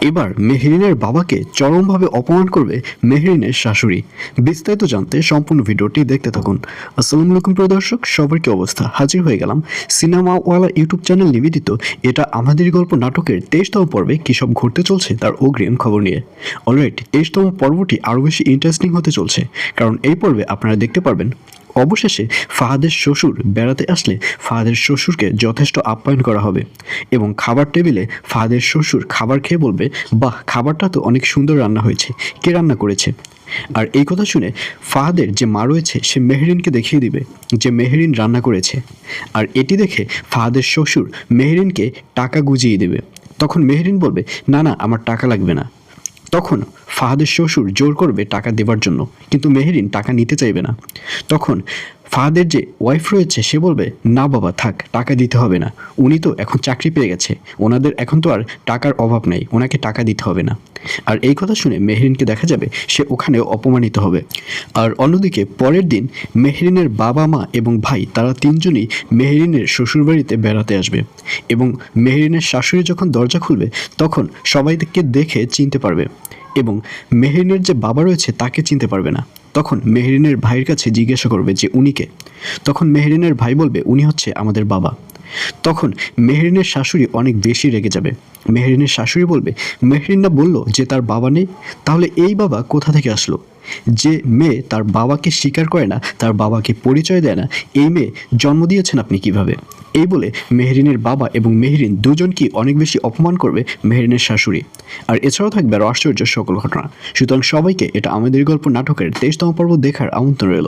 এবার মেহরিনের বাবাকে চরমভাবে অপমান করবে মেহরিনের শাশুড়ি। বিস্তারিত জানতে সম্পূর্ণ ভিডিওটি দেখতে থাকুন। আসসালামু আলাইকুম প্রিয় দর্শক, সবার কি অবস্থা? হাজির হয়ে গেলাম সিনেমাওয়ালা ইউটিউব চ্যানেল নিবেদিত এটা আমাদের গল্প নাটকের 23তম পর্বে কী সব ঘটতে চলছে তার অগ্রিম খবর নিয়ে। অলরাইট 23তম পর্বটি আরও বেশি ইন্টারেস্টিং হতে চলছে, কারণ এই পর্বে আপনারা দেখতে পারবেন অবশেষে ফাহাদের শ্বশুর বেড়াতে আসলে ফাহাদের শ্বশুরকে যথেষ্ট আপ্যায়ন করা হবে এবং খাবার টেবিলে ফাহাদের শ্বশুর খাবার খেয়ে বলবে, বাহ, খাবারটা তো অনেক সুন্দর রান্না হয়েছে, কে রান্না করেছে? আর এই কথা শুনে ফাহাদের যে মা রয়েছে সে মেহরিনকে দেখিয়ে দিবে যে মেহরিন রান্না করেছে। আর এটি দেখে ফাহাদের শ্বশুর মেহরিনকে টাকা গুজিয়ে দেবে। তখন মেহরিন বলবে, না না, আমার টাকা লাগবে না। তখন ফাহাদের শ্বশুর জোর করবে টাকা দেওয়ার জন্য, কিন্তু মেহরিন টাকা নিতে চাইবে না। তখন ফাহাদের যে ওয়াইফ রয়েছে সে বলবে, না বাবা থাক, টাকা দিতে হবে না, উনি তো এখন চাকরি পেয়ে গেছে, ওনাদের এখন তো আর টাকার অভাব নেই, ওনাকে টাকা দিতে হবে না। আর এই কথা শুনে মেহরিনকে দেখা যাবে সে ওখানেও অপমানিত হবে। আর অন্যদিকে পরের দিন মেহরিনের বাবা মা এবং ভাই তারা তিনজনই মেহরিনের শ্বশুরবাড়িতে বেড়াতে আসবে এবং মেহরিনের শাশুড়ি যখন দরজা খুলবে তখন সবাইকে দেখে চিনতে পারবে এবং মেহরিনের যে বাবা রয়েছে তাকে চিনতে পারবে না। তখন মেহরিনের ভাইয়ের কাছে জিজ্ঞাসা করবে যে উনি কে? তখন মেহরিনের ভাই বলবে, উনি হচ্ছে আমাদের বাবা। তখন মেহরিনের শাশুড়ি অনেক বেশি রেগে যাবে। মেহরিনের শাশুড়ি বলবে, মেহরিন না বলল যে তার বাবা নেই, তাহলে এই বাবা কোথা থেকে আসলো? যে মেয়ে তার বাবাকে স্বীকার করে না, তার বাবাকে পরিচয় দেয় না, এই মেয়ে জন্ম দিয়েছেন আপনি কিভাবে? এই বলে মেহরিনের বাবা এবং মেহরিন দুজনকেই অনেক বেশি অপমান করবে মেহরিনের শাশুড়ি। আর এছাড়াও থাকবে আরও আশ্চর্য সকল ঘটনা। সুতরাং সবাইকে এটা আমাদের গল্প নাটকের 23তম পর্ব দেখার আমন্ত্রণ রইল।